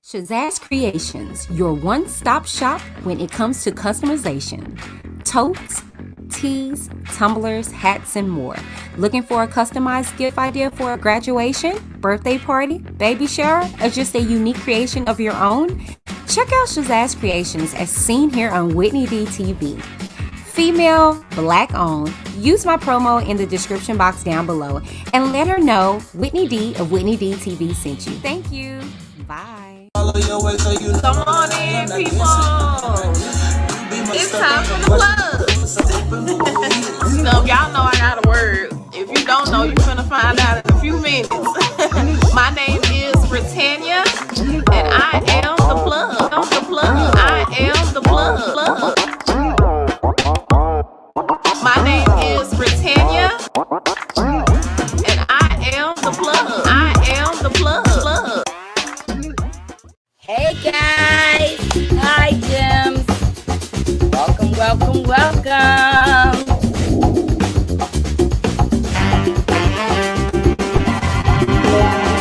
Shazazz Creations, your one-stop shop when it comes to customization. Totes, tees, tumblers, hats, and more. Looking for a customized gift idea for a graduation, birthday party, baby shower, or just a unique creation of your own? Check out Shazazz Creations as seen here on Whitney D TV. Female, Black owned. Use my promo in the description box down below and let her know Whitney D of Whitney D TV sent you. Thank you. Bye. Come on in, people. It's time for the plug. So y'all know I got a word. If you don't know, you're gonna find out in a few minutes. My name is Britannia, and I am the plug. I'm the plug. I am the plug. My name is Britannia, and I am the plug. I am the plug. Hey guys, hi Gems. Welcome.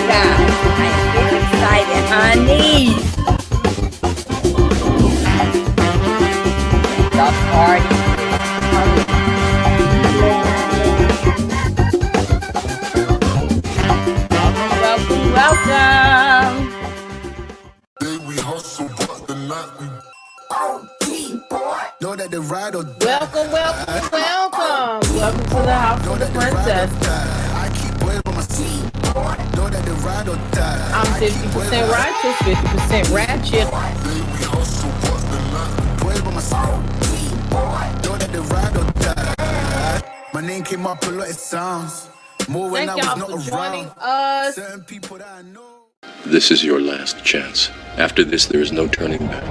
Guys, I am very excited, honey. The party is welcome. Know that the ride or Welcome to the house of the princess. I keep waiting on my seat. Know that the ride or die. I'm 50% righteous, 50% ratchet. Wave on my seat. Know that the ride or die. My name came up a lot, it sounds more when Thank I y'all was for not joining around. us. Certain people that I know. This is your last chance. After this, there is no turning back.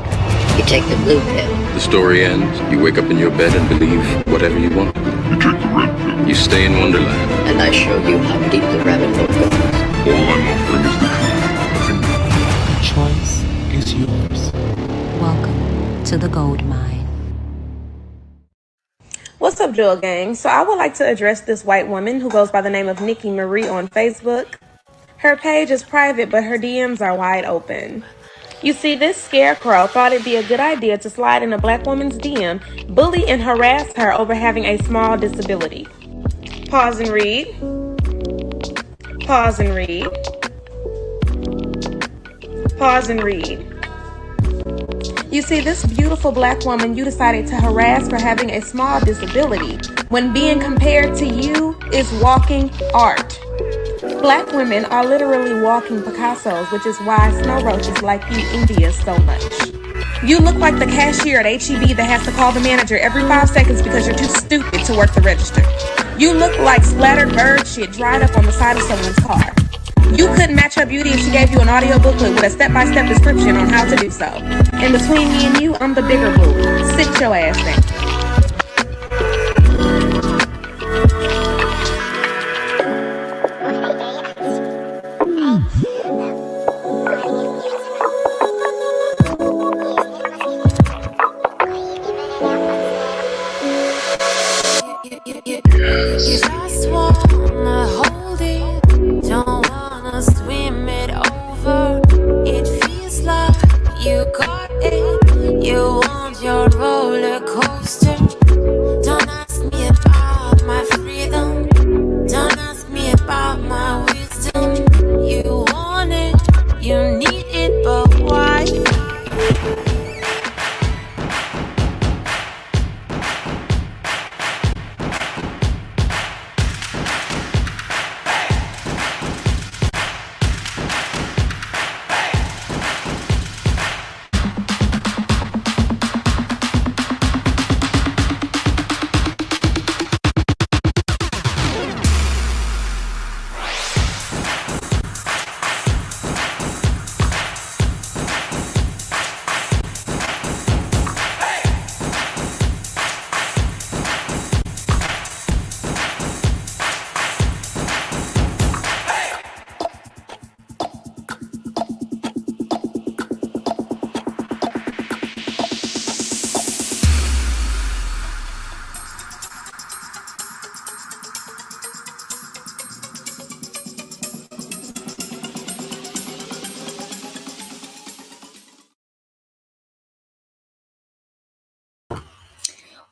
You take the blue pill. The story ends. You wake up in your bed and believe whatever you want. You take the red pill. You stay in Wonderland. And I show you how deep the rabbit hole goes. All I'm offering is the Choice is yours. Welcome to the gold mine. What's up, Jewel Gang? So I would like to address this white woman who goes by the name of Nikki Marie on Facebook. Her page is private, but her DMs are wide open. You see, this scarecrow thought it'd be a good idea to slide in a black woman's DM, bully and harass her over having a small disability. Pause and read. Pause and read. Pause and read. You see, this beautiful black woman you decided to harass for having a small disability when being compared to you is walking art. Black women are literally walking Picassos, which is why snow roaches like you envy us so much. You look like the cashier at H-E-B that has to call the manager every 5 seconds because you're too stupid to work the register. You look like splattered bird shit dried up on the side of someone's car. You couldn't match her beauty if she gave you an audio booklet with a step-by-step description on how to do so. And between me and you, I'm the bigger boo. Sit your ass down. You just wanna hold it, don't wanna swim it over. It feels like you got it, you want your roller coaster.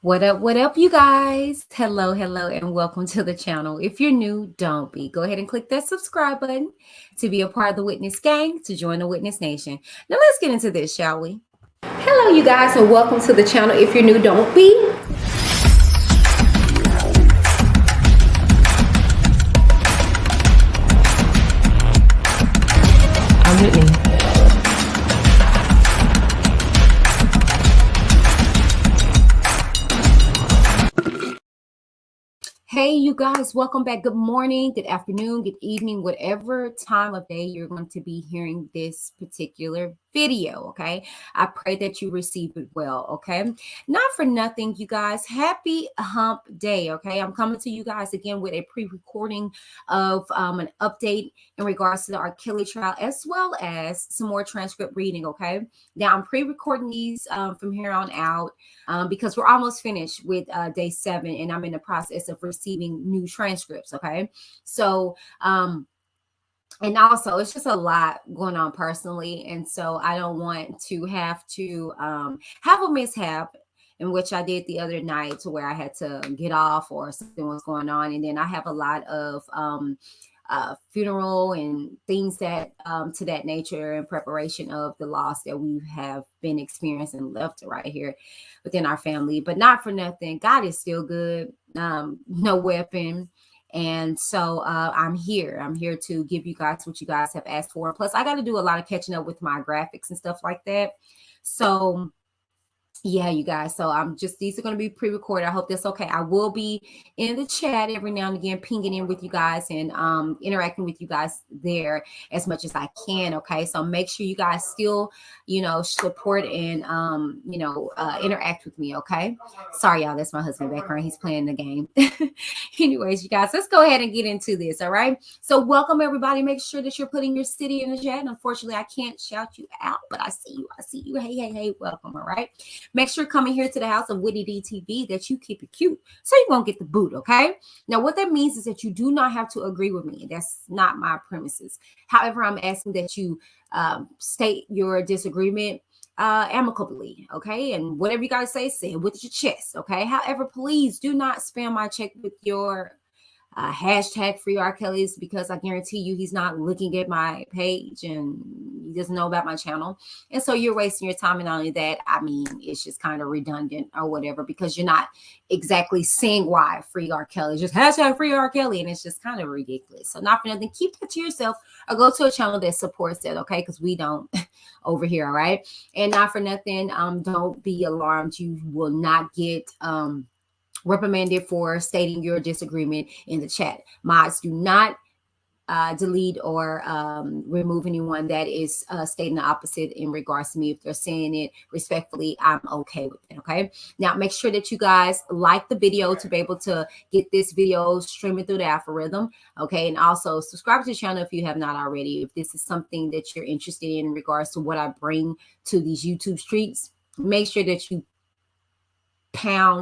What up, you guys? Hello, and welcome to the channel. If you're new, don't be. Go ahead and click that subscribe button to be a part of the Witness Gang, to join the Witness Nation. Now, let's get into this, shall we? Hello, you guys, and welcome to the channel. If you're new, don't be. I'm Whitney. Hey, you guys, welcome back. Good morning, good afternoon, good evening, whatever time of day you're going to be hearing this particular video, okay? I pray that you receive it well, okay? Not for nothing, you guys, happy hump day, okay? I'm coming to you guys again with a pre-recording of an update in regards to the R. trial, as well as some more transcript reading, okay? Now, I'm pre-recording these from here on out because we're almost finished with day 7, and I'm in the process of receiving new transcripts, okay? So, and also it's just a lot going on personally, and so I don't want to have a mishap in which I did the other night, to where I had to get off or something was going on, and then I have a lot of funeral and things that to that nature in preparation of the loss that we have been experiencing left right here within our family. But not for nothing, God is still good. No weapon. And so I'm here to give you guys what you guys have asked for. Plus, I got to do a lot of catching up with my graphics and stuff like that. So yeah, you guys. So these are going to be pre-recorded. I hope that's okay. I will be in the chat every now and again, pinging in with you guys and interacting with you guys there as much as I can. Okay. So make sure you guys still, support and, interact with me. Okay. Sorry, y'all. That's my husband background. He's playing the game. Anyways, you guys, let's go ahead and get into this. All right. So welcome, everybody. Make sure that you're putting your city in the chat. And unfortunately, I can't shout you out, but I see you. Hey. Welcome. All right. Make sure coming here to the house of Whitney D TV that you keep it cute, so you won't get the boot, okay? Now, what that means is that you do not have to agree with me. That's not my premises. However, I'm asking that you state your disagreement amicably, okay? And whatever you guys say it with your chest, okay? However, please do not spam my check with your hashtag free R. Kelly's, because I guarantee you he's not looking at my page and he doesn't know about my channel. And so you're wasting your time. And not only that, I mean, it's just kind of redundant or whatever, because you're not exactly saying why free R. Kelly. It's just hashtag free R. Kelly. And it's just kind of ridiculous. So not for nothing, keep that to yourself or go to a channel that supports that, okay? Because we don't over here, all right? And not for nothing, don't be alarmed. You will not get reprimanded for stating your disagreement in the chat. Mods, do not delete or remove anyone that is stating the opposite in regards to me. If they're saying it respectfully, I'm okay with it, okay? Now, make sure that you guys like the video to be able to get this video streaming through the algorithm, okay? And also subscribe to the channel if you have not already. If this is something that you're interested in regards to what I bring to these YouTube streets, make sure that you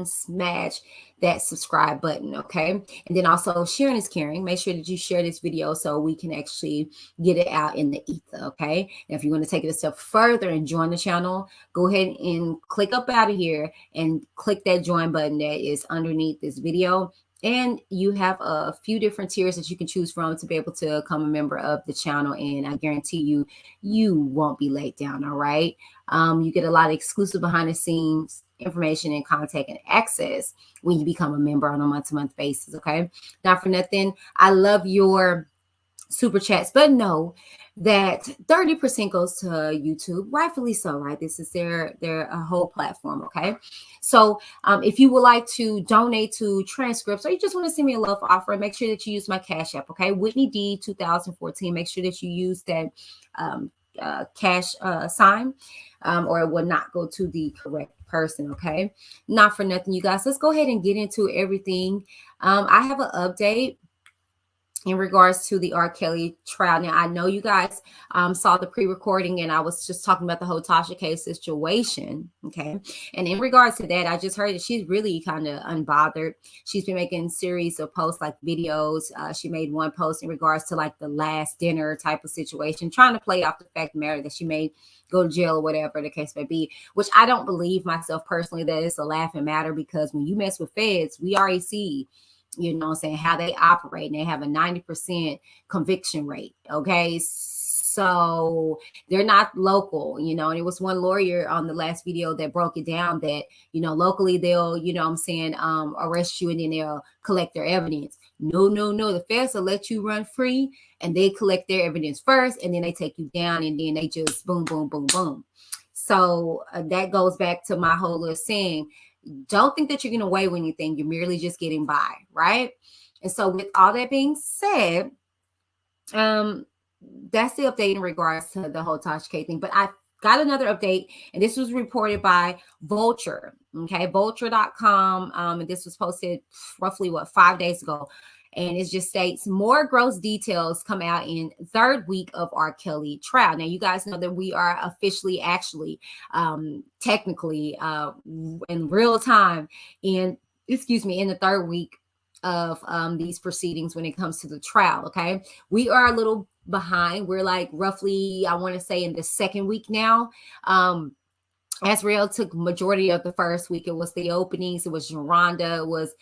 smash that subscribe button, okay? And then also sharing is caring. Make sure that you share this video so we can actually get it out in the ether, okay? And if you want to take it a step further and join the channel, go ahead and click up out of here and click that join button that is underneath this video. And you have a few different tiers that you can choose from to be able to become a member of the channel. And I guarantee you won't be let down, all right? You get a lot of exclusive behind the scenes information and contact and access when you become a member on a month-to-month basis, okay? Not for nothing, I love your super chats, but know that 30% goes to YouTube, rightfully so, right? This is their whole platform, okay? So if you would like to donate to Transcripts, or you just want to send me a love offer, make sure that you use my Cash App, okay? Whitney D 2014. Make sure that you use that cash sign, or it will not go to the correct person, okay? Not for nothing, you guys. Let's go ahead and get into everything. I have an update in regards to the R. Kelly trial. Now, I know you guys saw the pre-recording, and I was just talking about the whole Tasha case situation, okay? And in regards to that, I just heard that she's really kind of unbothered. She's been making series of posts, like videos. She made one post in regards to like the last dinner type of situation, trying to play off the fact matter that she may go to jail or whatever the case may be, which I don't believe myself personally that it's a laughing matter, because when you mess with feds, we already see, you know what I'm saying, how they operate, and they have a 90% conviction rate. Okay. So they're not local, you know, and it was one lawyer on the last video that broke it down that, you know, locally they'll, you know what I'm saying, arrest you and then they'll collect their evidence. No. The feds will let you run free and they collect their evidence first, and then they take you down, and then they just boom, boom, boom, boom. So that goes back to my whole little saying, don't think that you're getting away with anything. You're merely just getting by, right? And so with all that being said, that's the update in regards to the whole Tasha K thing. But I got another update, and this was reported by Vulture, okay? Vulture.com, and this was posted roughly, 5 days ago. And it just states more gross details come out in third week of R. Kelly trial. Now, you guys know that we are officially, actually, technically, in real time in the third week of these proceedings when it comes to the trial. Okay, we are a little behind. We're like roughly, I want to say, in the second week now. Azriel took majority of the first week. It was the openings. It was Geronda. It was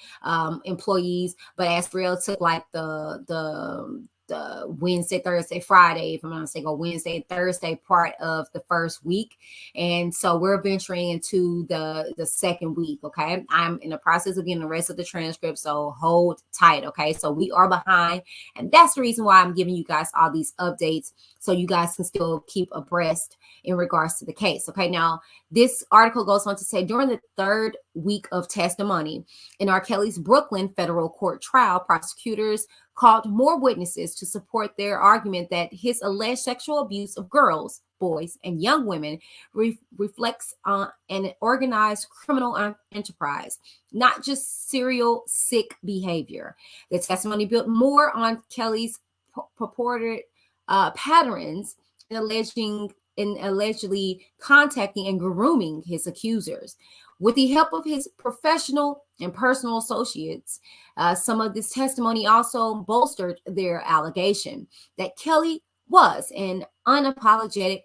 employees. But Azriel took like the Wednesday, Thursday, Friday, if I'm not mistaken, or Wednesday and Thursday part of the first week. And so we're venturing into the second week. Okay. I'm in the process of getting the rest of the transcript, so hold tight. Okay. So we are behind. And that's the reason why I'm giving you guys all these updates, so you guys can still keep abreast in regards to the case. Okay. Now, this article goes on to say, during the third week of testimony in R. Kelly's Brooklyn federal court trial, prosecutors called more witnesses to support their argument that his alleged sexual abuse of girls, boys, and young women reflects on an organized criminal enterprise, not just serial sick behavior. The testimony built more on Kelly's purported patterns in allegedly contacting and grooming his accusers. With the help of his professional and personal associates, some of this testimony also bolstered their allegation that Kelly was an unapologetic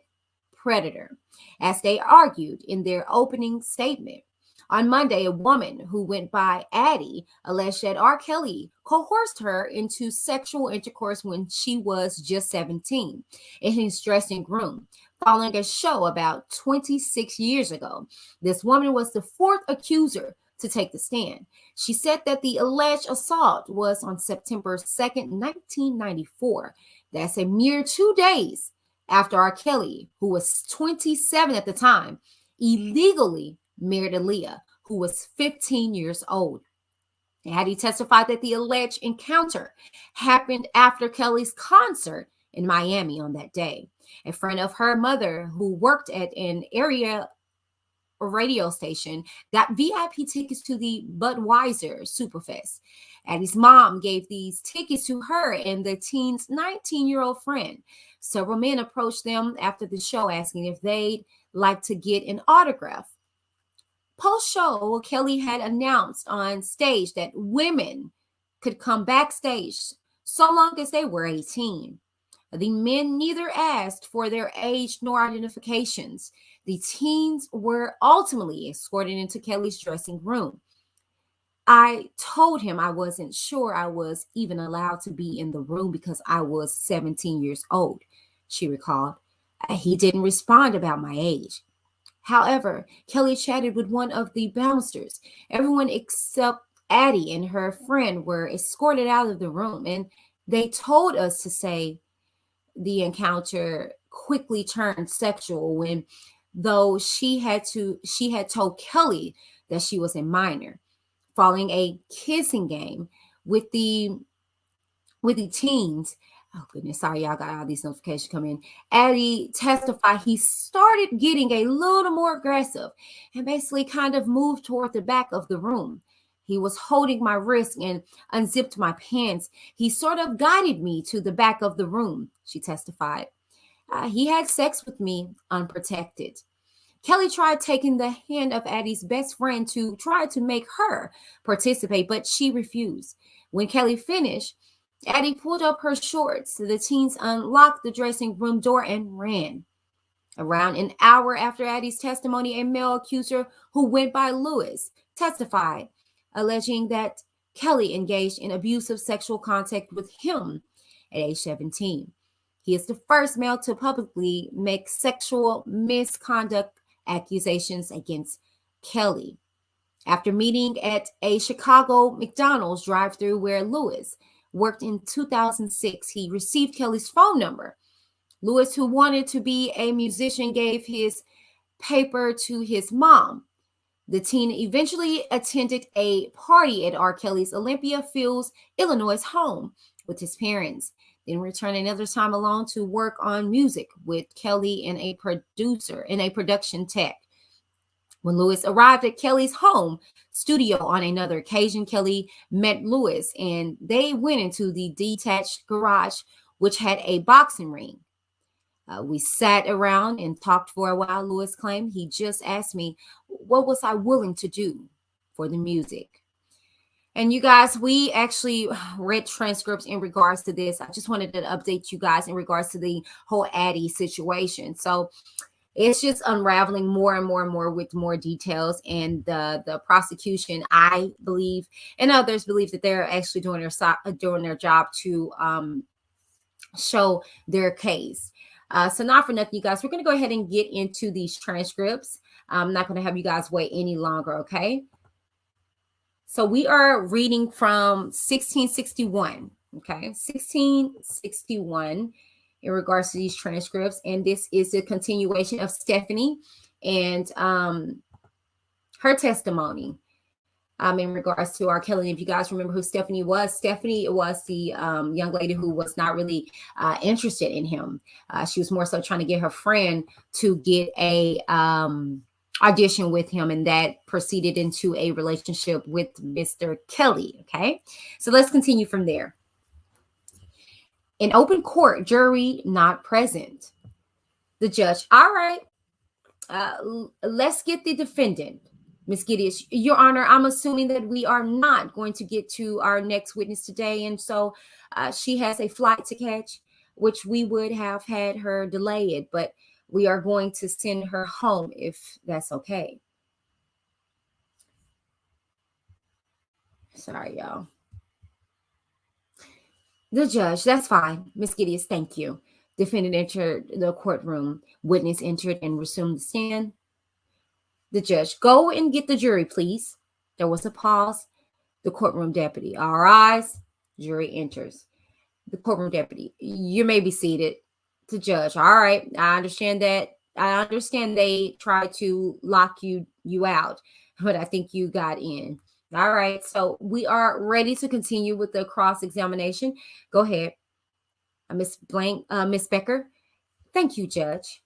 predator, as they argued in their opening statement. On Monday, a woman who went by Addie alleged that R. Kelly coerced her into sexual intercourse when she was just 17 in his dressing room, following a show about 26 years ago. This woman was the fourth accuser to take the stand. She said that the alleged assault was on September 2nd, 1994. That's a mere 2 days after R. Kelly, who was 27 at the time, illegally married Aaliyah, who was 15 years old. Addie testified that the alleged encounter happened after Kelly's concert in Miami on that day. A friend of her mother, who worked at an area radio station, got VIP tickets to the Budweiser Superfest. Addie's mom gave these tickets to her and the teen's 19-year-old friend. Several men approached them after the show asking if they'd like to get an autograph. Post-show, Kelly had announced on stage that women could come backstage so long as they were 18. The men neither asked for their age nor identifications. The teens were ultimately escorted into Kelly's dressing room. I told him I wasn't sure I was even allowed to be in the room because I was 17 years old, she recalled. He didn't respond about my age. However, Kelly chatted with one of the bouncers. Everyone except Addie and her friend were escorted out of the room, and they told us to say the encounter quickly turned sexual when, though she had told Kelly that she was a minor. Following a kissing game with the teens. Oh, goodness. Sorry, y'all got all these notifications coming in. Addie testified he started getting a little more aggressive and basically kind of moved toward the back of the room. He was holding my wrist and unzipped my pants. He sort of guided me to the back of the room, she testified. He had sex with me unprotected. Kelly tried taking the hand of Addie's best friend to try to make her participate, but she refused. When Kelly finished, Addie pulled up her shorts. The teens unlocked the dressing room door and ran. Around an hour after Addie's testimony, a male accuser who went by Lewis testified, alleging that Kelly engaged in abusive sexual contact with him at age 17. He is the first male to publicly make sexual misconduct accusations against Kelly. After meeting at a Chicago McDonald's drive-thru where Lewis worked in 2006, he received Kelly's phone number. Lewis, who wanted to be a musician, gave his paper to his mom. The teen eventually attended a party at R. Kelly's Olympia Fields, Illinois home with his parents, then returned another time alone to work on music with Kelly and a production tech. When Lewis arrived at Kelly's home studio on another occasion, Kelly met Lewis and they went into the detached garage, which had a boxing ring. We sat around and talked for a while. Lewis claimed he just asked me, what was I willing to do for the music? And you guys, we actually read transcripts in regards to this. I just wanted to update you guys in regards to the whole Addie situation. So it's just unraveling more and more and more with more details. And the prosecution, I believe, and others believe that they're actually doing their job to show their case. So not for nothing, you guys, we're going to go ahead and get into these transcripts. I'm not going to have you guys wait any longer, okay? So we are reading from 1661, okay? 1661 in regards to these transcripts. And this is a continuation of Stephanie and her testimony in regards to R. Kelly. If you guys remember who Stephanie was the young lady who was not really interested in him. She was more so trying to get her friend to get a audition with him, and that proceeded into a relationship with Mr. Kelly. Okay, so let's continue from there. In open court, jury not present. The judge, all right, let's get the defendant. Ms. Gideon, Your Honor, I'm assuming that we are not going to get to our next witness today, and so she has a flight to catch, which we would have had her delay it, but we are going to send her home if that's okay. Sorry, y'all. The judge, that's fine. Ms. Gideon, thank you. Defendant entered the courtroom. Witness entered and resumed the stand. The judge, go and get the jury, please. There was a pause. The courtroom deputy, all eyes. Jury enters. The courtroom deputy, you may be seated. The judge, all right, I understand that. I understand they tried to lock you out, but I think you got in. All right, so we are ready to continue with the cross-examination. Go ahead. Miss Becker. Thank you, Judge.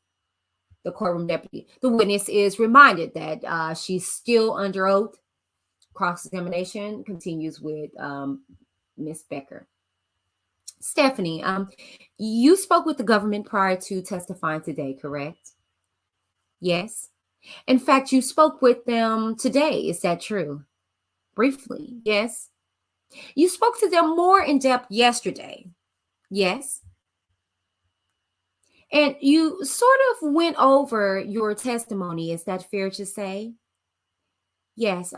The courtroom deputy. The witness is reminded that she's still under oath. Cross-examination continues with Miss Becker. Stephanie, you spoke with the government prior to testifying today, correct? Yes. In fact, you spoke with them today. Is that true? Briefly, yes. You spoke to them more in depth yesterday. Yes. And you sort of went over your testimony. Is that fair to say? Yes.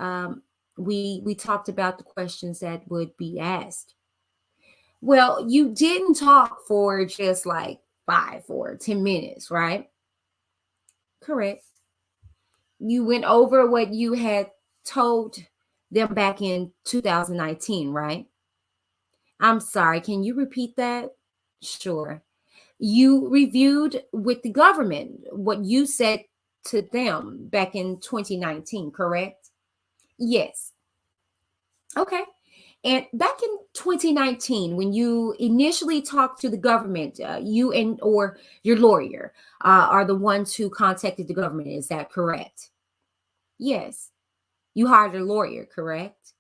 We talked about the questions that would be asked. Well, you didn't talk for just like 5 or 10 minutes, right? Correct. You went over what you had told them back in 2019, right? I'm sorry. Can you repeat that? Sure. You reviewed with the government what you said to them back in 2019, correct? Yes. Okay. And back in 2019, when you initially talked to the government, you or your lawyer are the ones who contacted the government. Is that correct? Yes. You hired a lawyer, correct?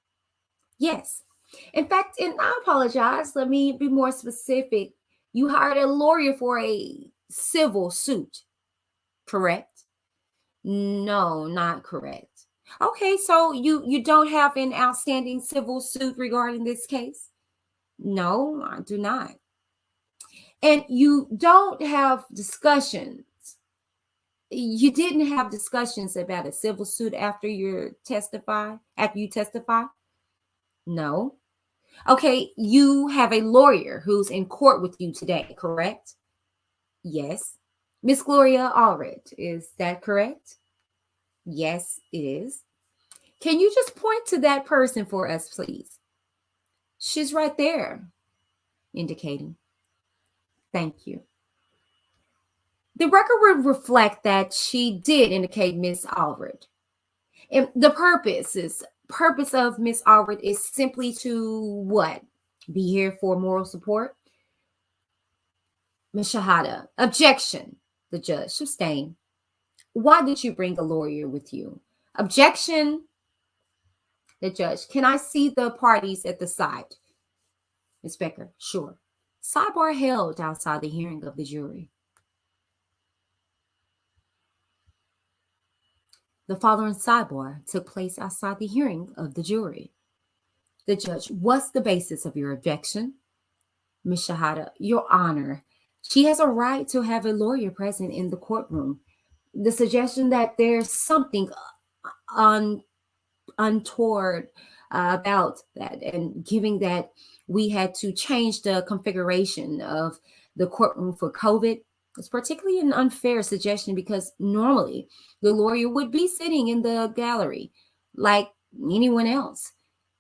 Yes. In fact, and I apologize, let me be more specific. You hired a lawyer for a civil suit, correct? No, not correct. Okay, so you don't have an outstanding civil suit regarding this case? No, I do not. And you don't have discussions. You didn't have discussions about a civil suit after you testify? No. Okay, you have a lawyer who's in court with you today, correct? Yes. Miss Gloria Allred, is that correct? Yes, it is. Can you just point to that person for us, please? She's right there, indicating. Thank you. The record would reflect that she did indicate Miss Allred. And the purpose of Miss Allred is simply to what? Be here for moral support? Ms. Shahada, objection. The judge, sustain. Why did you bring a lawyer with you? Objection. The judge, can I see the parties at the side? Ms. Becker, sure. Sidebar held outside the hearing of the jury. The following sidebar took place outside the hearing of the jury. The judge, what's the basis of your objection? Ms. Shahada, Your Honor, she has a right to have a lawyer present in the courtroom. The suggestion that there's something untoward about that, and given that we had to change the configuration of the courtroom for COVID, it's particularly an unfair suggestion because normally the lawyer would be sitting in the gallery like anyone else.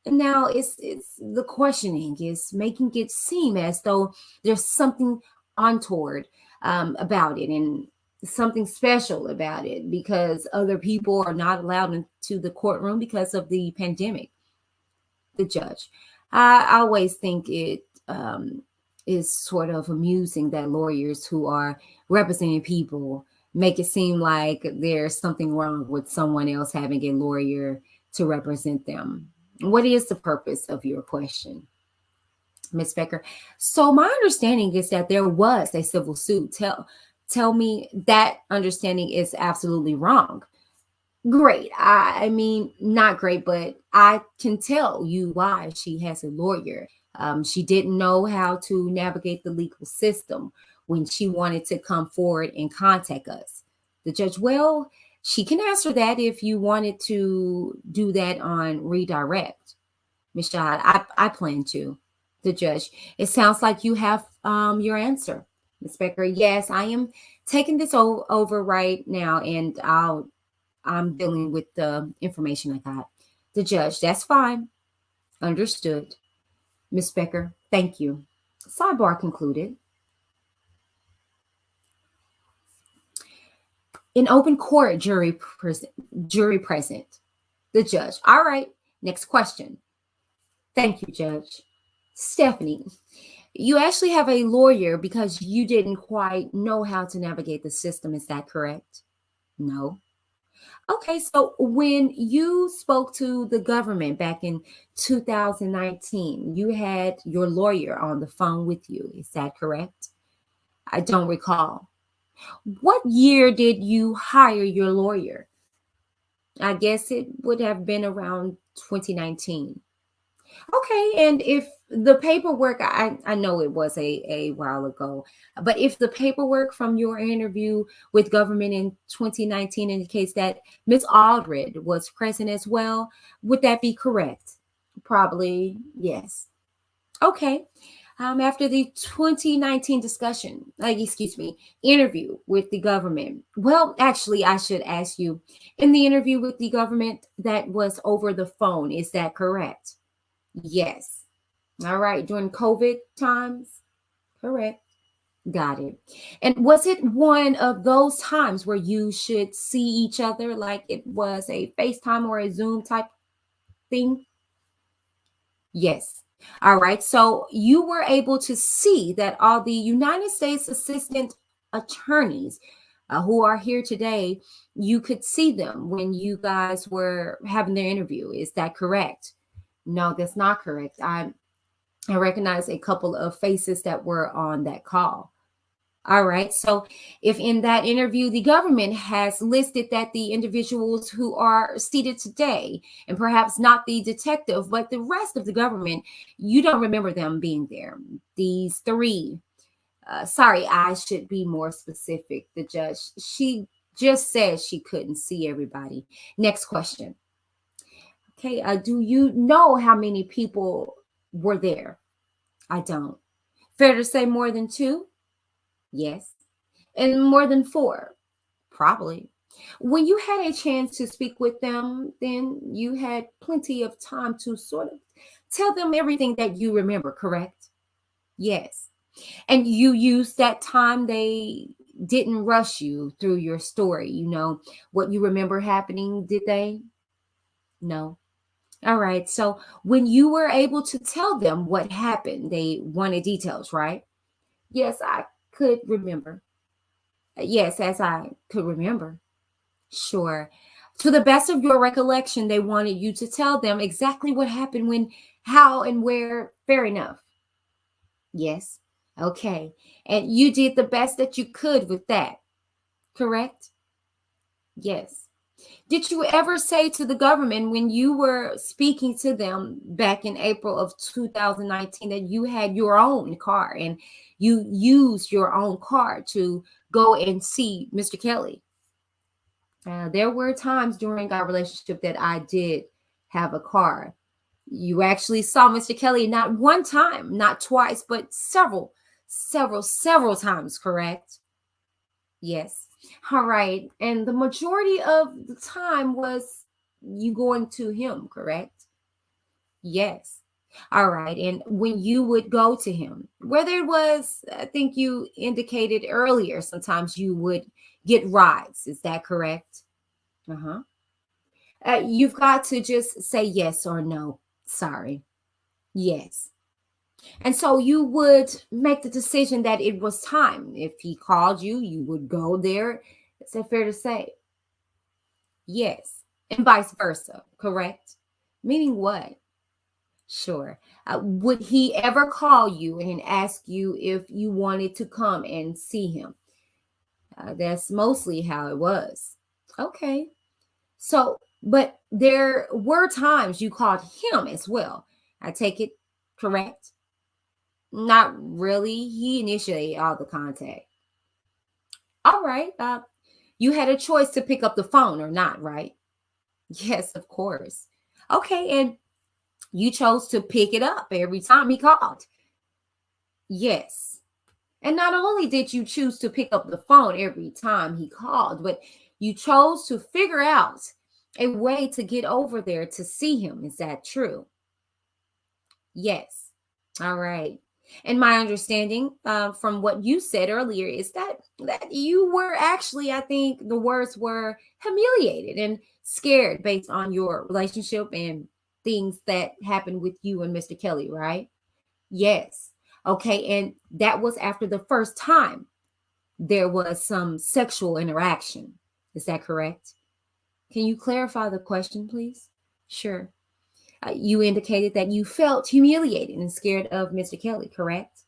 And now it's the questioning is making it seem as though there's something untoward about it and something special about it because other people are not allowed into the courtroom because of the pandemic. The judge, I always think it is sort of amusing that lawyers who are representing people make it seem like there's something wrong with someone else having a lawyer to represent them. What is the purpose of your question, Ms. Becker? So my understanding is that there was a civil suit. Tell me that understanding is absolutely wrong. Great. I mean, not great, but I can tell you why she has a lawyer. She didn't know how to navigate the legal system when she wanted to come forward and contact us. The judge, well, she can answer that if you wanted to do that on redirect. Ms. Shahad, I plan to. The judge, it sounds like you have your answer. Ms. Becker, yes, I am taking this over right now, and I'm dealing with the information I got. The judge, that's fine. Understood. Ms. Becker, thank you. Sidebar concluded. In open court, jury present. The judge, all right, next question. Thank you, Judge. Stephanie, you actually have a lawyer because you didn't quite know how to navigate the system. Is that correct? No. Okay, so when you spoke to the government back in 2019, you had your lawyer on the phone with you. Is that correct? I don't recall. What year did you hire your lawyer? I guess it would have been around 2019. Okay, and if the paperwork, I know it was a while ago, but if the paperwork from your interview with government in 2019 indicates that Ms. Aldred was present as well, would that be correct? Probably, yes. Okay. After the 2019 interview with the government. Well, actually, I should ask you, in the interview with the government that was over the phone, is that correct? Yes. All right. During COVID times? Correct. Got it. And was it one of those times where you should see each other like it was a FaceTime or a Zoom type thing? Yes. All right. So you were able to see that all the United States Assistant Attorneys who are here today, you could see them when you guys were having their interview. Is that correct? No, that's not correct. I recognize a couple of faces that were on that call. All right. So, if in that interview the government has listed that the individuals who are seated today, and perhaps not the detective, but the rest of the government, you don't remember them being there. These three. Sorry, I should be more specific. The judge, she just said she couldn't see everybody. Next question. Okay. Do you know how many people were there? I don't. Fair to say more than two? Yes. And more than four? Probably. When you had a chance to speak with them, then you had plenty of time to sort of tell them everything that you remember, correct? Yes. And you used that time, they didn't rush you through your story, what you remember happening, did they? No. All right. So when you were able to tell them what happened, they wanted details, right? Yes, I could remember. Yes, as I could remember. Sure. To the best of your recollection, they wanted you to tell them exactly what happened, when, how, and where. Fair enough. Yes. Okay. And you did the best that you could with that, correct? Yes. Did you ever say to the government when you were speaking to them back in April of 2019 that you had your own car and you used your own car to go and see Mr. Kelly? There were times during our relationship that I did have a car. You actually saw Mr. Kelly not one time, not twice, but several times, correct? Yes. All right. And the majority of the time was you going to him, correct? Yes. All right. And when you would go to him, whether it was, I think you indicated earlier, sometimes you would get rides. Is that correct? Uh-huh. You've got to just say yes or no. Sorry. Yes. And so you would make the decision that it was time. If he called you, you would go there. Is that fair to say? Yes. And vice versa, correct? Meaning what? Sure. Would he ever call you and ask you if you wanted to come and see him? That's mostly how it was. Okay. So, but there were times you called him as well. I take it correct? Not really. He initiated all the contact. All right. You had a choice to pick up the phone or not, right? Yes, of course. Okay. And you chose to pick it up every time he called. Yes. And not only did you choose to pick up the phone every time he called, but you chose to figure out a way to get over there to see him. Is that true? Yes. All right. And my understanding from what you said earlier is that you were actually, I think the words were, humiliated and scared based on your relationship and things that happened with you and Mr. Kelly, right? Yes. Okay. And that was after the first time there was some sexual interaction. Is that correct? Can you clarify the question, please? Sure. You indicated that you felt humiliated and scared of Mr. Kelly, correct?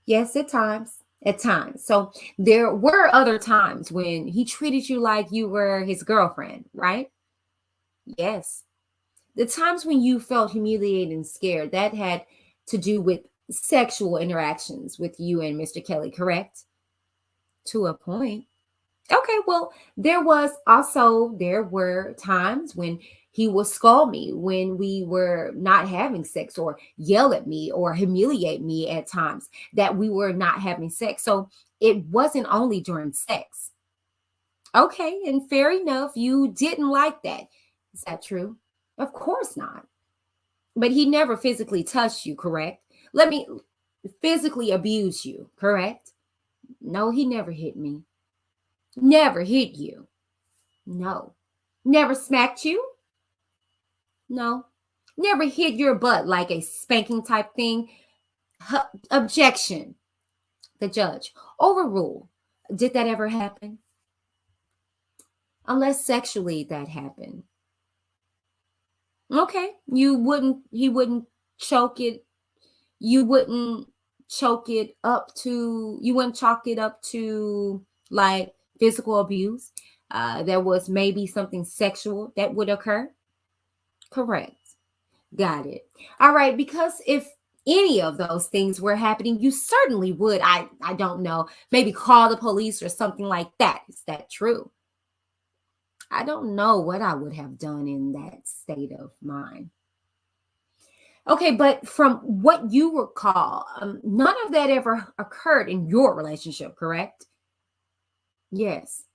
Yes, at times. At times. So there were other times when he treated you like you were his girlfriend, right? Yes. The times when you felt humiliated and scared, that had to do with sexual interactions with you and Mr. Kelly, correct? To a point. Okay, well, there were times when he would scold me when we were not having sex, or yell at me or humiliate me at times that we were not having sex. So it wasn't only during sex. Okay, and fair enough, you didn't like that. Is that true? Of course not. But he never physically touched you, correct? Let me physically abuse you, correct? No, he never hit me. Never hit you. No. Never smacked you? No. Never hit your butt like a spanking type thing? Objection. The judge. Overrule. Did that ever happen? Unless sexually that happened. Okay. He wouldn't choke it. You wouldn't you wouldn't chalk it up to like physical abuse. There was maybe something sexual that would occur. Correct. Got it. All right. Because if any of those things were happening, you certainly would. I don't know. Maybe call the police or something like that. Is that true? I don't know what I would have done in that state of mind. Okay, but from what you recall, none of that ever occurred in your relationship, correct? Yes.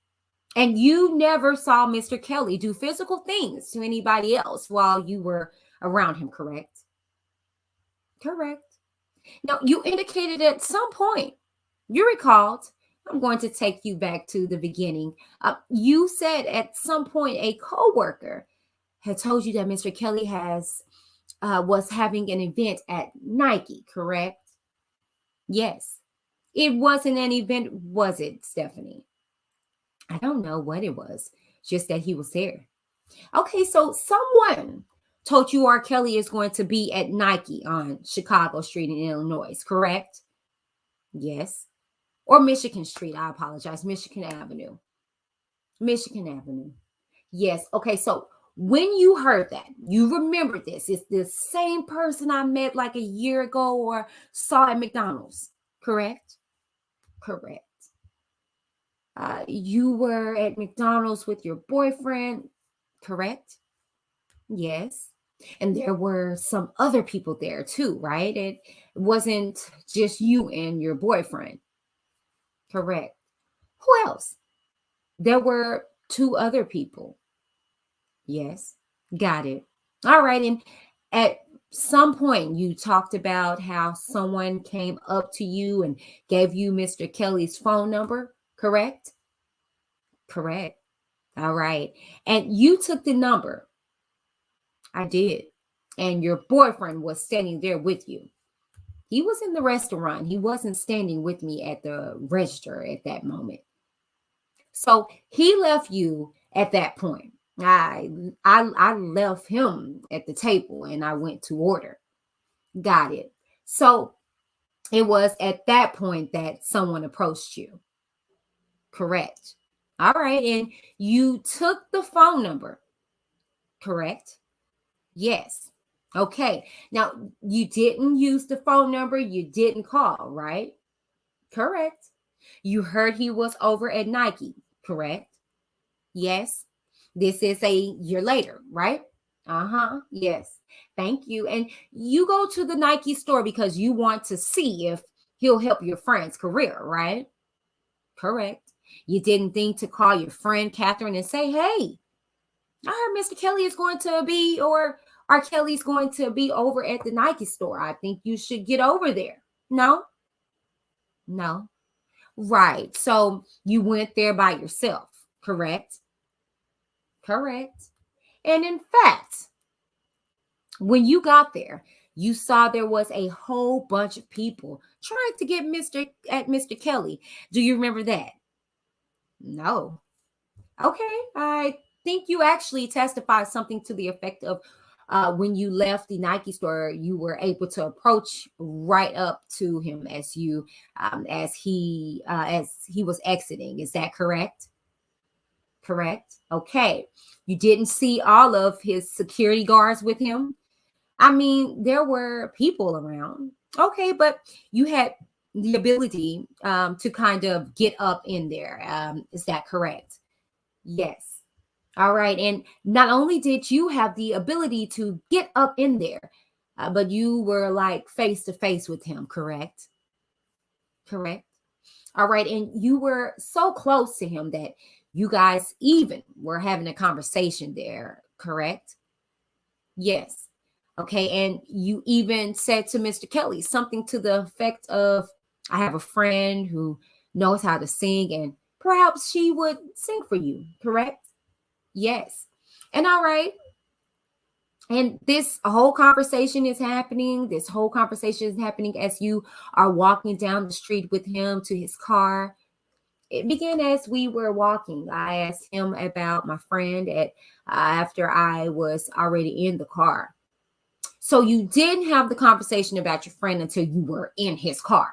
And you never saw Mr. Kelly do physical things to anybody else while you were around him, correct? Correct. Now, you indicated at some point, you recalled, I'm going to take you back to the beginning. You said at some point a coworker had told you that Mr. Kelly was having an event at Nike, correct? Yes. It wasn't an event, was it, Stephanie? I don't know what it was, just that he was there. Okay, so someone told you R. Kelly is going to be at Nike on Chicago Street in Illinois, correct? Yes. Or Michigan Street, I apologize, Michigan Avenue. Michigan Avenue. Yes. Okay, so when you heard that, you remember this. It's the same person I met like a year ago or saw at McDonald's, correct? Correct. You were at McDonald's with your boyfriend, correct? Yes. And there were some other people there too, right? It wasn't just you and your boyfriend, correct? Who else? There were two other people. Yes. Got it. All right. And at some point, you talked about how someone came up to you and gave you Mr. Kelly's phone number, correct? Correct. All right. And you took the number. I did. And your boyfriend was standing there with you. He was in the restaurant. He wasn't standing with me at the register at that moment. So he left you at that point. I left him at the table and I went to order. Got it. So it was at that point that someone approached you. Correct. All right. And you took the phone number. Correct. Yes. Okay. Now you didn't use the phone number. You didn't call, right? Correct. You heard he was over at Nike. Correct. Yes. This is a year later, right? Yes. Thank you. And you go to the Nike store because you want to see if he'll help your friend's career, right? Correct. You didn't think to call your friend Catherine and say, hey, I heard Mr. Kelly is going to be, or R. Kelly's going to be over at the Nike store. I think you should get over there. No? No. Right. So you went there by yourself, correct? Correct. And in fact, when you got there, you saw there was a whole bunch of people trying to get Mr. Kelly. Do you remember that? No. Okay. I think you actually testified something to the effect of when you left the Nike store, you were able to approach right up to him as he was exiting. Is that correct? Correct. Okay. You didn't see all of his security guards with him. I mean, there were people around. Okay, but you had the ability to kind of get up in there. Is that correct? Yes. All right. And not only did you have the ability to get up in there, but you were like face to face with him, correct? Correct. All right. And you were so close to him that you guys even were having a conversation there, correct? Yes. Okay. And you even said to Mr. Kelly something to the effect of, I have a friend who knows how to sing and perhaps she would sing for you, correct? Yes. And all right. And this whole conversation is happening. This whole conversation is happening as you are walking down the street with him to his car. It began as we were walking. I asked him about my friend after I was already in the car. So you didn't have the conversation about your friend until you were in his car.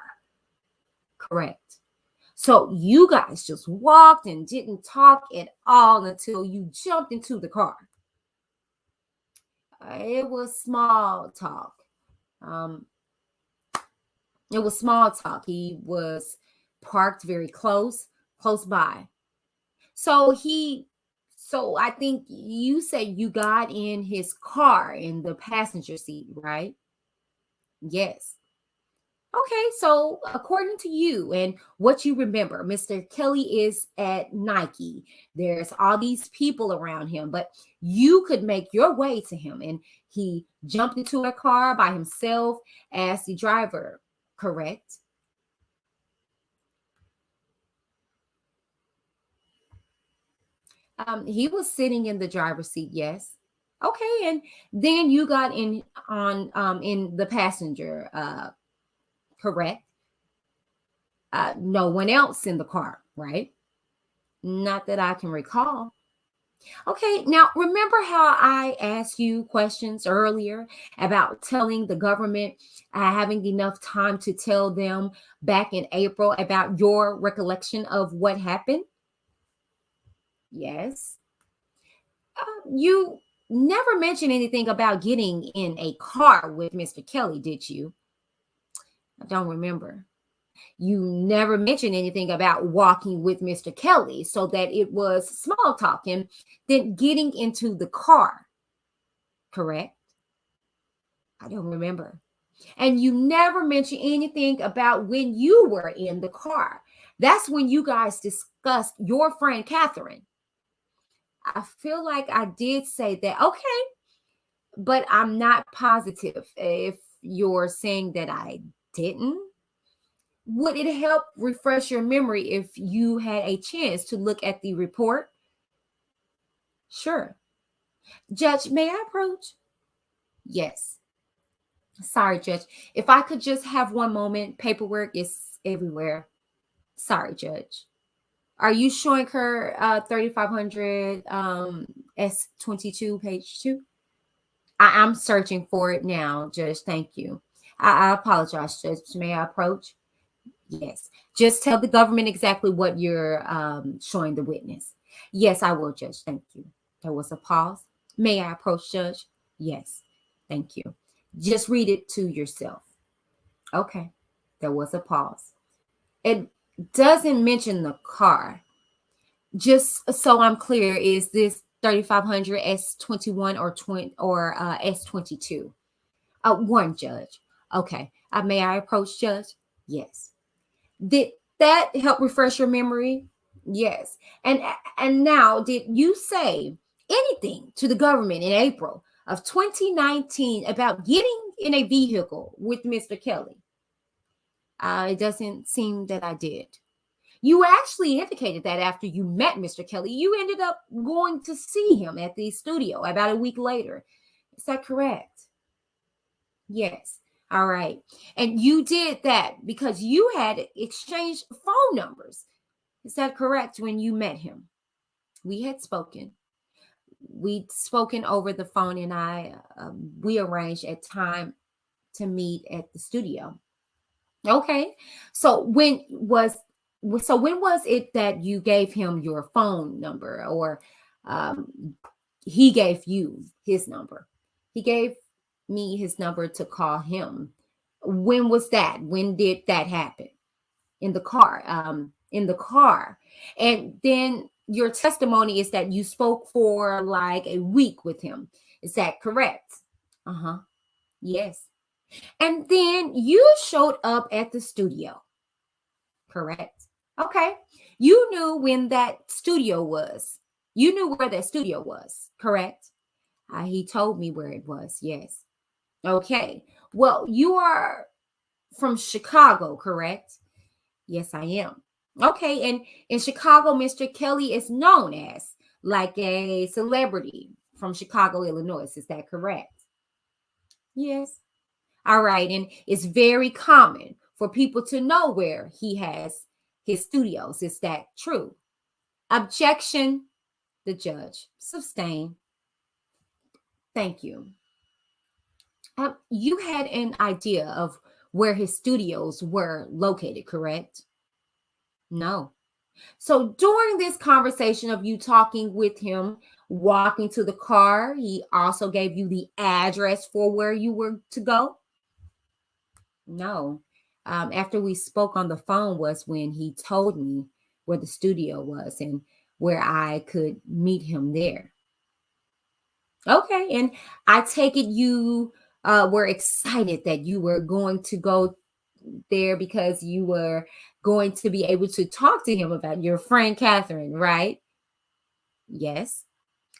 Correct. So you guys just walked and didn't talk at all until you jumped into the car. It was small talk. It was small talk. He was parked very close by. So I think you said you got in his car in the passenger seat, right? Yes. Okay, so according to you and what you remember, Mr. Kelly is at Nike. There's all these people around him, but you could make your way to him, and he jumped into a car by himself as the driver, correct? He was sitting in the driver's seat, yes. Okay, and then you got in the passenger, correct? No one else in the car, right? Not that I can recall. Okay, now remember how I asked you questions earlier about telling the government, having enough time to tell them back in April about your recollection of what happened? Yes. You never mentioned anything about getting in a car with Mr. Kelly, did you? I don't remember. You never mentioned anything about walking with Mr. Kelly, so that it was small talk and then getting into the car, correct? I don't remember. And you never mentioned anything about when you were in the car. That's when you guys discussed your friend Catherine. I feel like I did say that. Okay, but I'm not positive if you're saying that I didn't. Would it help refresh your memory if you had a chance to look at the report? Sure. Judge, may I approach? Yes. Sorry, Judge. If I could just have one moment, paperwork is everywhere. Sorry, Judge. Are you showing her 3500 S22 page 2? I'm searching for it now, Judge. Thank you. I apologize, Judge. May I approach? Yes. Just tell the government exactly what you're showing the witness. Yes, I will, Judge. Thank you. There was a pause. May I approach, Judge? Yes. Thank you. Just read it to yourself. Okay. There was a pause. It doesn't mention the car. Just so I'm clear, is this 3500 S21 or S22? One, Judge. Okay. May I approach, Judge? Yes. Did that help refresh your memory? Yes. And now, did you say anything to the government in April of 2019 about getting in a vehicle with Mr. Kelly? It doesn't seem that I did. You actually indicated that after you met Mr. Kelly, you ended up going to see him at the studio about a week later. Is that correct? Yes. All right. And you did that because you had exchanged phone numbers. Is that correct? When you met him, we had spoken. We'd spoken over the phone, and we arranged a time to meet at the studio. Okay. So when was it that you gave him your phone number, or he gave you his number? He gave me his number to call him. When was that? When did that happen? In the car. In the car. And then your testimony is that you spoke for like a week with him. Is that correct? Uh-huh. Yes. And then you showed up at the studio. Correct. Okay. You knew when that studio was. You knew where that studio was. Correct. He told me where it was. Yes. Okay. Well, you are from Chicago, correct? Yes, I am. Okay. And in Chicago, Mr. Kelly is known as like a celebrity from Chicago, Illinois. Is that correct? Yes. All right. And it's very common for people to know where he has his studios. Is that true? Objection. The judge. Sustain. Thank you. You had an idea of where his studios were located, correct? No. So during this conversation of you talking with him, walking to the car, he also gave you the address for where you were to go? No. After we spoke on the phone was when he told me where the studio was and where I could meet him there. Okay. And I take it you were excited that you were going to go there because you were going to be able to talk to him about your friend Catherine, right? Yes.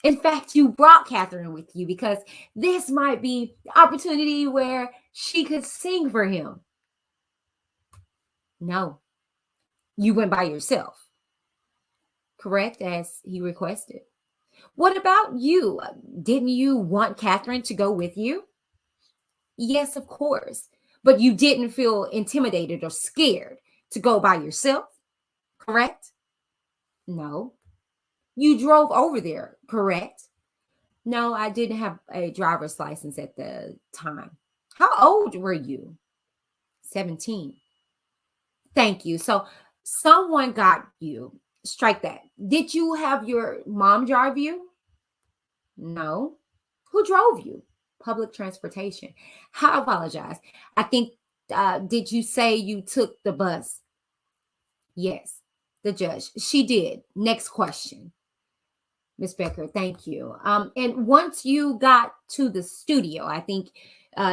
In fact, you brought Catherine with you because this might be the opportunity where she could sing for him. No, you went by yourself, correct, as he requested. What about you? Didn't you want Catherine to go with you? Yes, of course. But you didn't feel intimidated or scared to go by yourself, correct? No. You drove over there, correct? No, I didn't have a driver's license at the time. How old were you? 17. Thank you. So someone got you. Strike that. Did you have your mom drive you? No. Who drove you? Public transportation. I apologize. I think, did you say you took the bus? Yes. The judge. She did. Next question. Miss Becker, thank you. And once you got to the studio, I think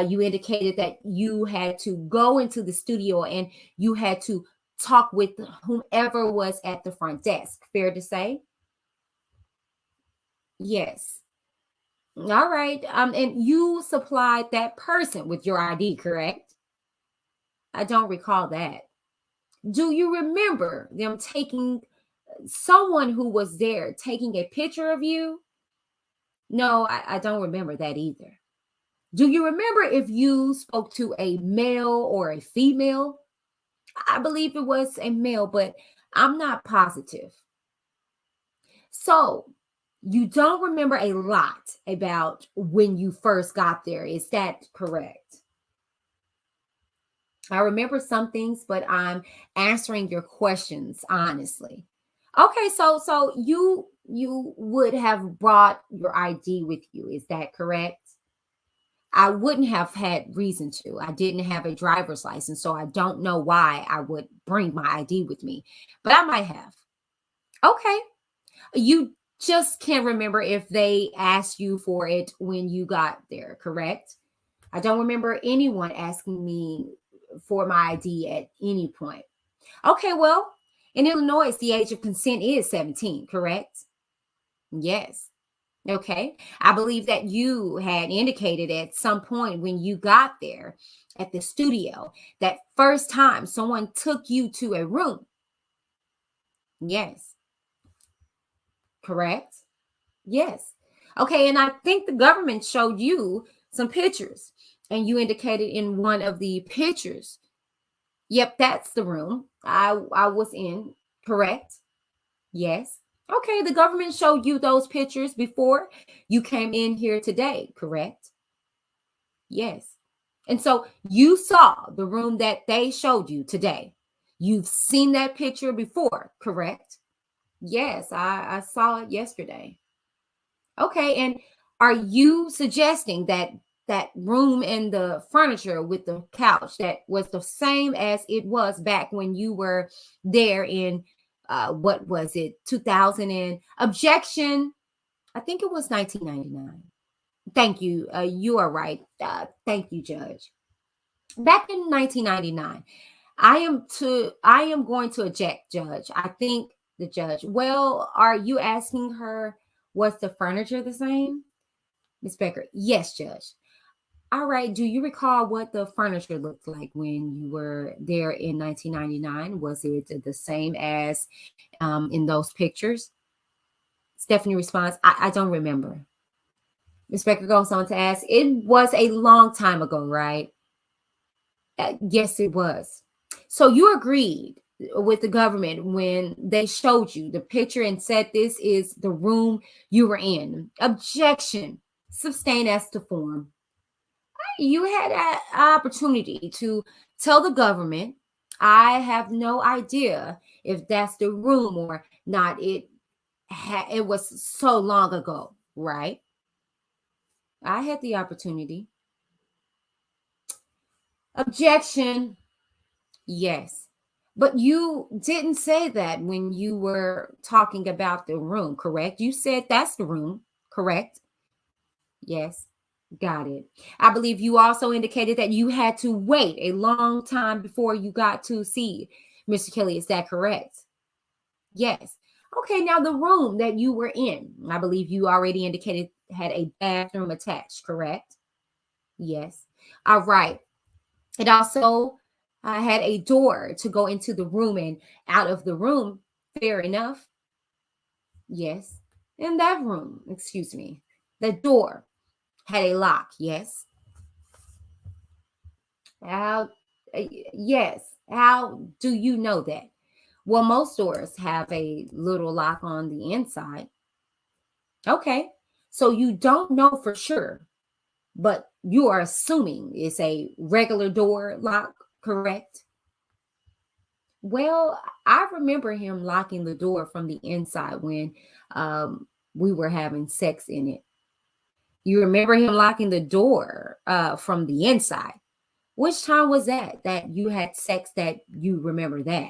you indicated that you had to go into the studio and you had to talk with whomever was at the front desk. Fair to say? Yes. All right. And you supplied that person with your ID, correct? I don't recall that. Do you remember them taking someone who was there taking a picture of you? No, I don't remember that either. Do you remember if you spoke to a male or a female? I believe it was a male, but I'm not positive. So you don't remember a lot about when you first got there. Is that correct? I remember some things, but I'm answering your questions honestly. Okay, so you would have brought your ID with you. Is that correct? I wouldn't have had reason to. I didn't have a driver's license, so I don't know why I would bring my ID with me, but I might have. Okay. You just can't remember if they asked you for it when you got there, correct? I don't remember anyone asking me for my ID at any point. Okay, well, in Illinois, the age of consent is 17, correct? Yes. Okay. I believe that you had indicated at some point when you got there at the studio that first time someone took you to a room. Yes. Correct? Yes. Okay. And I think the government showed you some pictures and you indicated in one of the pictures. Yep, that's the room I was in. Correct? Yes. Okay, the government showed you those pictures before you came in here today, correct? Yes. And so you saw the room that they showed you today. You've seen that picture before, correct? Yes, I saw it yesterday. Okay, and are you suggesting that that room and the furniture with the couch that was the same as it was back when you were there in what was it, 2000 and objection? I think it was 1999. Thank you. You are right. Thank you, Judge. Back in 1999, I am going to object, Judge. I think the judge. Well, are you asking her was the furniture the same? Miss Becker, yes, Judge. All right. Do you recall what the furniture looked like when you were there in 1999? Was it the same as in those pictures? Stephanie responds, I don't remember. Ms. Becker goes on to ask, it was a long time ago, right? Yes, it was. So you agreed with the government when they showed you the picture and said this is the room you were in. Objection. Sustained as to form. You had an opportunity to tell the government, I have no idea if that's the room or not. It was so long ago, right? I had the opportunity. Objection. Yes. But you didn't say that when you were talking about the room, correct? You said that's the room, correct? Yes. Got it. I believe you also indicated that you had to wait a long time before you got to see Mr. Kelly. Is that correct? Yes. Okay, now the room that you were in, I believe you already indicated had a bathroom attached, correct? Yes. All right. It also had a door to go into the room and out of the room. Fair enough. Yes. In that room, excuse me, the door had a lock. Yes. How? Yes. How do you know that? Well, most doors have a little lock on the inside. Okay. So you don't know for sure, but you are assuming it's a regular door lock, correct? Well, I remember him locking the door from the inside when we were having sex in it. You remember him locking the door from the inside. Which time was that you had sex that you remember that?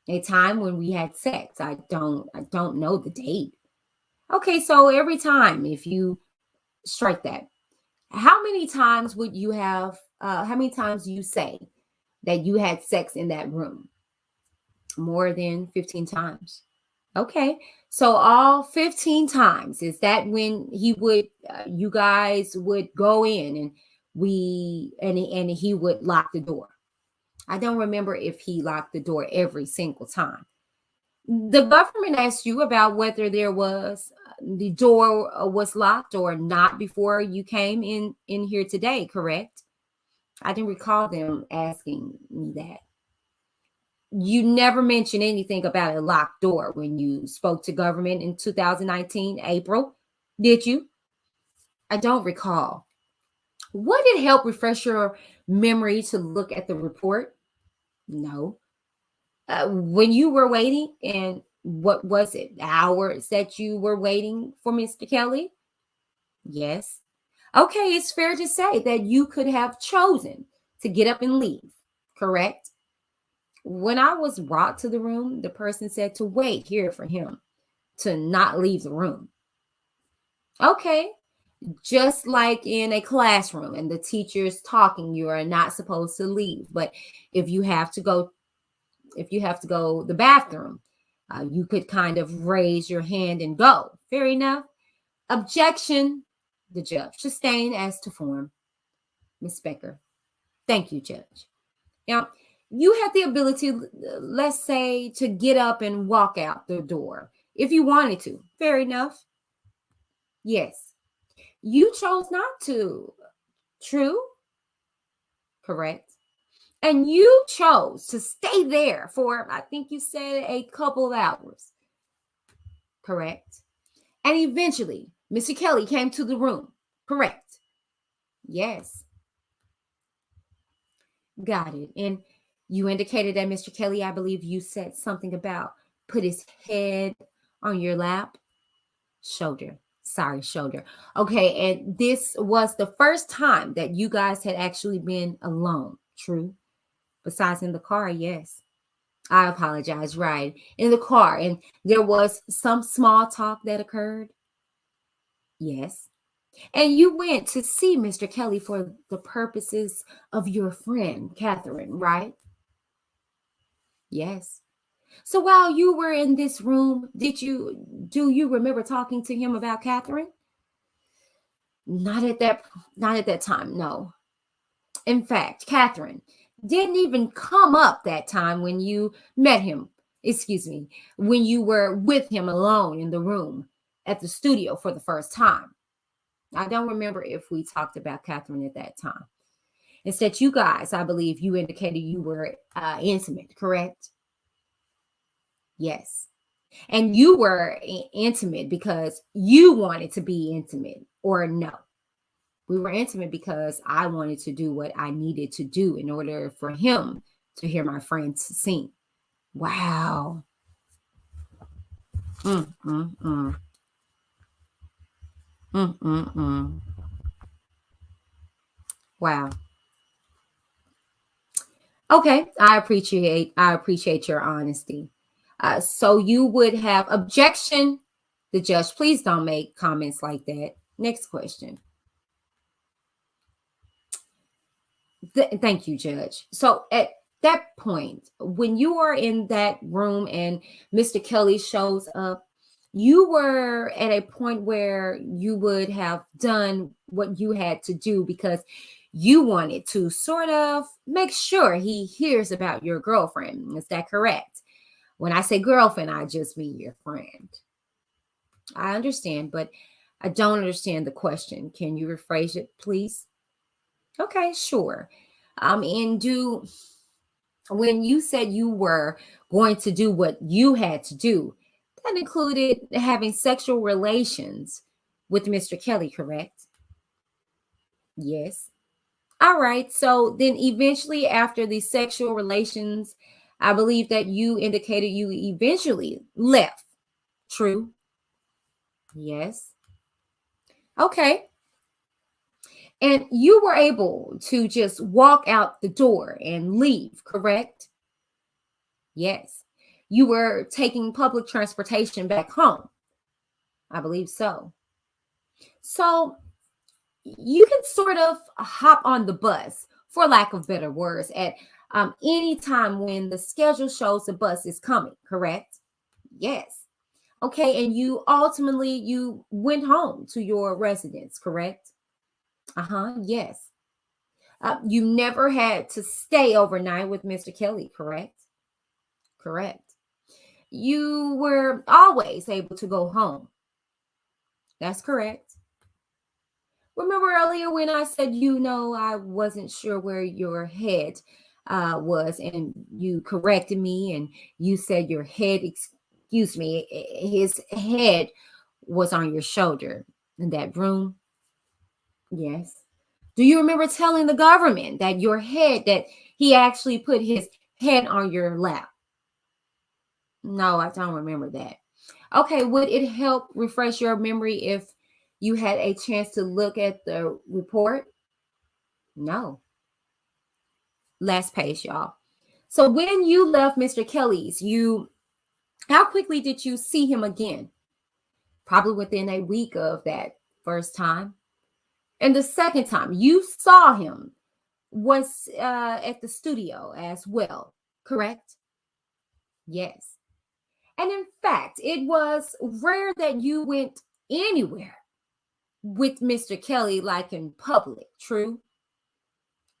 A time when we had sex. I don't know the date. Okay, so every time if you strike that, how many times would you have how many times do you say that you had sex in that room? More than 15 times. Okay. So all 15 times, is that when he would you guys would go in and he would lock the door? I don't remember if he locked the door every single time. The government asked you about whether there was the door was locked or not before you came in here today, correct? I didn't recall them asking me that. You never mentioned anything about a locked door when you spoke to government in 2019 April, did you? I don't recall. Would it help refresh your memory to look at the report? No. When you were waiting, and what was it, hours that you were waiting for Mr. Kelly? Yes. Okay, it's fair to say that you could have chosen to get up and leave, correct? When I was brought to the room, the person said to wait here for him, to not leave the room. Okay, just like in a classroom and the teacher's talking, you are not supposed to leave. But if you have to go the bathroom, you could kind of raise your hand and go. Fair enough. Objection. The judge. Sustained as to form. Ms. Becker. Thank you, Judge. Now, you had the ability, let's say, to get up and walk out the door if you wanted to. Fair enough. Yes. You chose not to. True? Correct. And you chose to stay there for, I think you said, a couple of hours. Correct. And eventually, Mr. Kelly came to the room. Correct. Yes. Got it. And you indicated that Mr. Kelly, I believe you said something about put his head on your lap. Shoulder. Sorry, shoulder. Okay. And this was the first time that you guys had actually been alone. True. Besides in the car, yes. I apologize. Right. In the car. And there was some small talk that occurred. Yes. And you went to see Mr. Kelly for the purposes of your friend, Catherine, right? Yes. So while you were in this room, do you remember talking to him about Catherine? Not at that time, no. In fact, Catherine didn't even come up that time when you met him. Excuse me, when you were with him alone in the room at the studio for the first time. I don't remember if we talked about Catherine at that time. Instead, you guys, I believe you indicated you were intimate, correct? Yes. And you were intimate because you wanted to be intimate, or no? We were intimate because I wanted to do what I needed to do in order for him to hear my friends sing. Wow. Mm, mm, mm. Mm, mm, mm. Wow. Okay, I appreciate your honesty. So you would have objection. The judge, please don't make comments like that. Next question. Thank you, Judge. So at that point, when you are in that room and Mr. Kelly shows up, you were at a point where you would have done what you had to do because you wanted to sort of make sure he hears about your girlfriend. Is that correct? When I say girlfriend, I just mean your friend. I understand, but I don't understand the question. Can you rephrase it, please? Okay, sure. And when you said you were going to do what you had to do, that included having sexual relations with Mr. Kelly, correct? Yes. All right. So then eventually after the sexual relations, I believe that you indicated you eventually left. True? Yes. Okay. And you were able to just walk out the door and leave, correct? Yes. You were taking public transportation back home. I believe so. So you can sort of hop on the bus, for lack of better words, at any time when the schedule shows the bus is coming, correct? Yes. Okay. And you went home to your residence, correct? Uh-huh. Yes. You never had to stay overnight with Mr. Kelly, correct? Correct. You were always able to go home. That's correct. Remember earlier when I said, I wasn't sure where your head was, and you corrected me, and you said your head, excuse me, his head was on your shoulder in that room? Yes. Do you remember telling the government that that he actually put his head on your lap? No, I don't remember that. Okay, would it help refresh your memory if you had a chance to look at the report? No. Last page, y'all. So when you left Mr. Kelly's, how quickly did you see him again? Probably within a week of that first time. And the second time you saw him was at the studio as well, correct? Yes. And in fact, it was rare that you went anywhere with Mr. Kelly, like in public, true?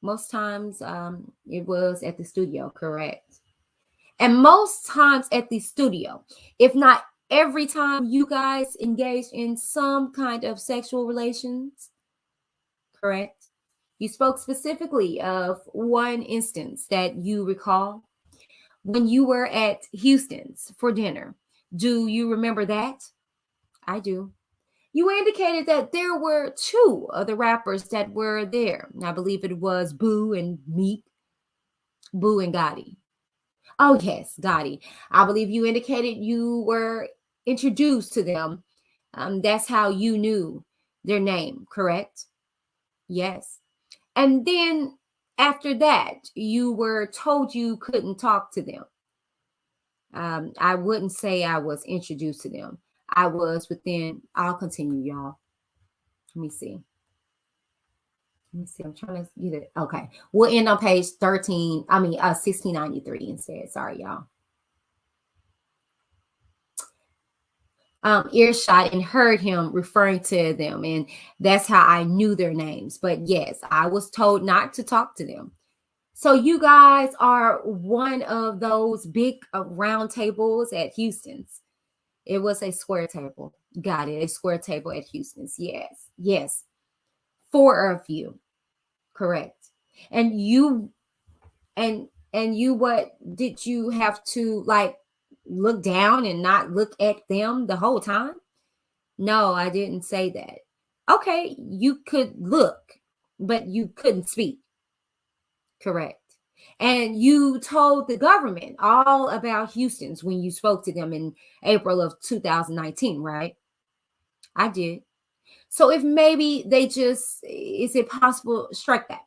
Most times it was at the studio, correct? And most times at the studio, if not every time, you guys engaged in some kind of sexual relations, correct? You spoke specifically of one instance that you recall when you were at Houston's for dinner. Do you remember that? I do. You indicated that there were two of the rappers that were there. I believe it was Boo and Meek, Boo and Gotti. Oh, yes, Gotti. I believe you indicated you were introduced to them. That's how you knew their name, correct? Yes. And then after that, you were told you couldn't talk to them. I wouldn't say I was introduced to them. I was within, I'll continue, y'all. Let me see. I'm trying to get it. Okay. We'll end on page 1693 instead. Sorry, y'all. Earshot and heard him referring to them, and that's how I knew their names. But yes, I was told not to talk to them. So you guys are one of those big round tables at Houston's. It was a square table. Got it. A square table at Houston's. Yes. Yes. 4 of you. Correct. And you what did you have to like look down and not look at them the whole time? No, I didn't say that. Okay, you could look, but you couldn't speak. Correct. And you told the government all about Houston's when you spoke to them in April of 2019, right? I did. So if maybe they just, is it possible, strike that?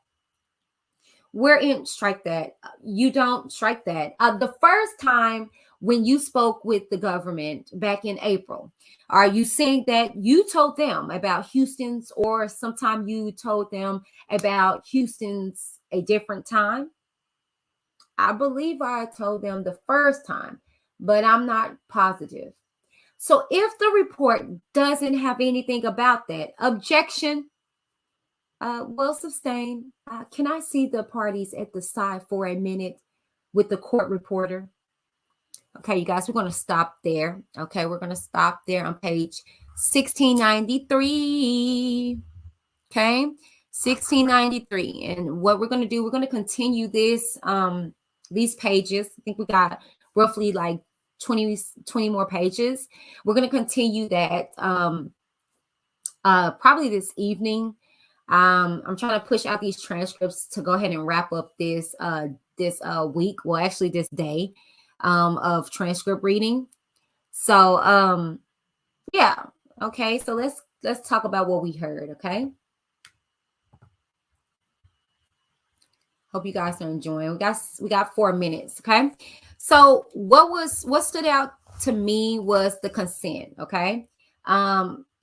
We're in, strike that. You don't strike that. The first time when you spoke with the government back in April, are you saying that you told them about Houston's, or sometime you told them about Houston's a different time? I believe I told them the first time, but I'm not positive. So if the report doesn't have anything about that, objection will sustain. Can I see the parties at the side for a minute with the court reporter? Okay, you guys, we're going to stop there. Okay, we're going to stop there on page 1693. Okay, 1693. And what we're going to do, we're going to continue this, these pages. I think we got roughly like 20 more pages. We're going to continue that probably this evening. I'm trying to push out these transcripts to go ahead and wrap up this week, well, actually this day of transcript reading. So yeah, okay, so let's talk about what we heard. Okay, hope you guys are enjoying. We got 4 minutes. Okay, so what stood out to me was the consent. Okay,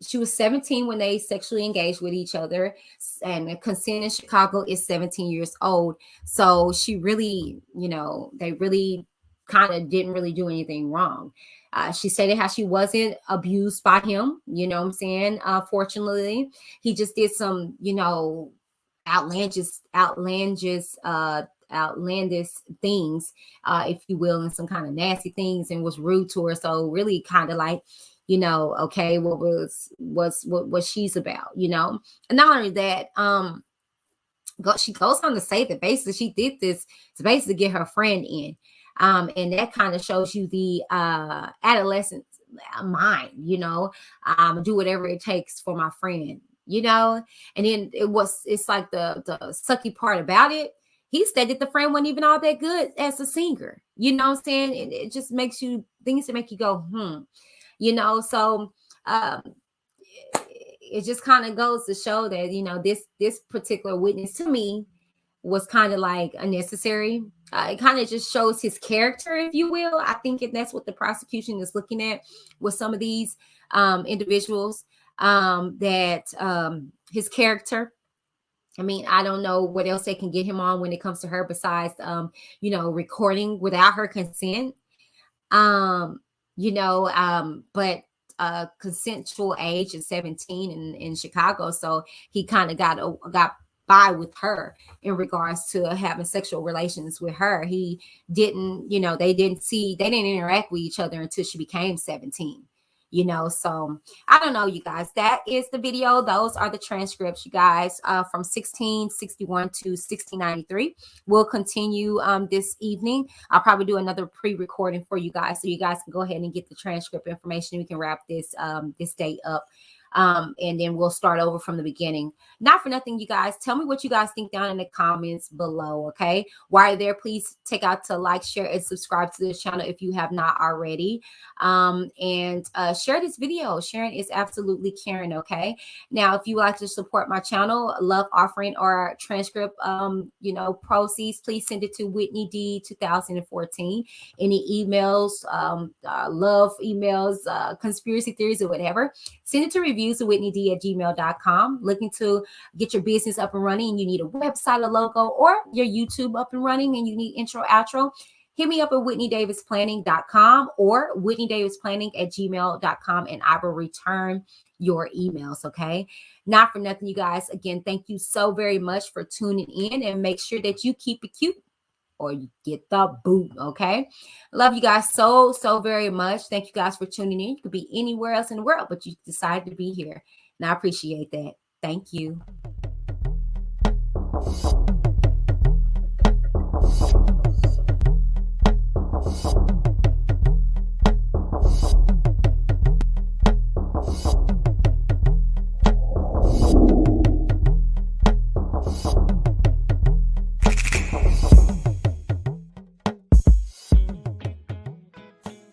she was 17 when they sexually engaged with each other, and the consent in Chicago is 17 years old. So she really, they really kind of didn't really do anything wrong. She stated how she wasn't abused by him. You know what I'm saying? Fortunately, he just did some, outlandish things, if you will, and some kind of nasty things, and was rude to her. So really kind of like, okay, what she's about, and not only that, she goes on to say that basically she did this to basically get her friend in, and that kind of shows you the adolescent mind, do whatever it takes for my friend, and then it's like the sucky part about it. He stated the friend wasn't even all that good as a singer, you know what I'm saying? And it just makes you things to make you go, so it just kind of goes to show that, this particular witness to me was kind of like unnecessary. It kind of just shows his character, if you will. I think that's what the prosecution is looking at with some of these individuals, that his character. I mean, I don't know what else they can get him on when it comes to her besides, recording without her consent. But consensual age is 17 in Chicago. So he kind of got by with her in regards to having sexual relations with her. He didn't, they didn't interact with each other until she became 17. So I don't know, you guys. That is the video. Those are the transcripts, you guys, from 1661 to 1693. We'll continue this evening. I'll probably do another pre-recording for you guys, so you guys can go ahead and get the transcript information. We can wrap this this day up. And then we'll start over from the beginning. Not for nothing, you guys, tell me what you guys think down in the comments below. Okay, while you're there, please take out to like, share, and subscribe to this channel if you have not already, and share this video. Sharing is absolutely caring. Okay, now if you would like to support my channel, love offering or transcript proceeds, please send it to Whitney D 2014. Any emails, love emails, conspiracy theories, or whatever, send it to reviewswithwhitneyd@gmail.com. Looking to get your business up and running and you need a website, a logo, or your YouTube up and running and you need intro, outro, hit me up at whitneydavisplanning.com or whitneydavisplanning@gmail.com, and I will return your emails. Okay, not for nothing, you guys. Again, thank you so very much for tuning in, and make sure that you keep it cute or you get the boot. Okay, love you guys so very much. Thank you guys for tuning in. You could be anywhere else in the world, but you decided to be here, and I appreciate that. Thank you.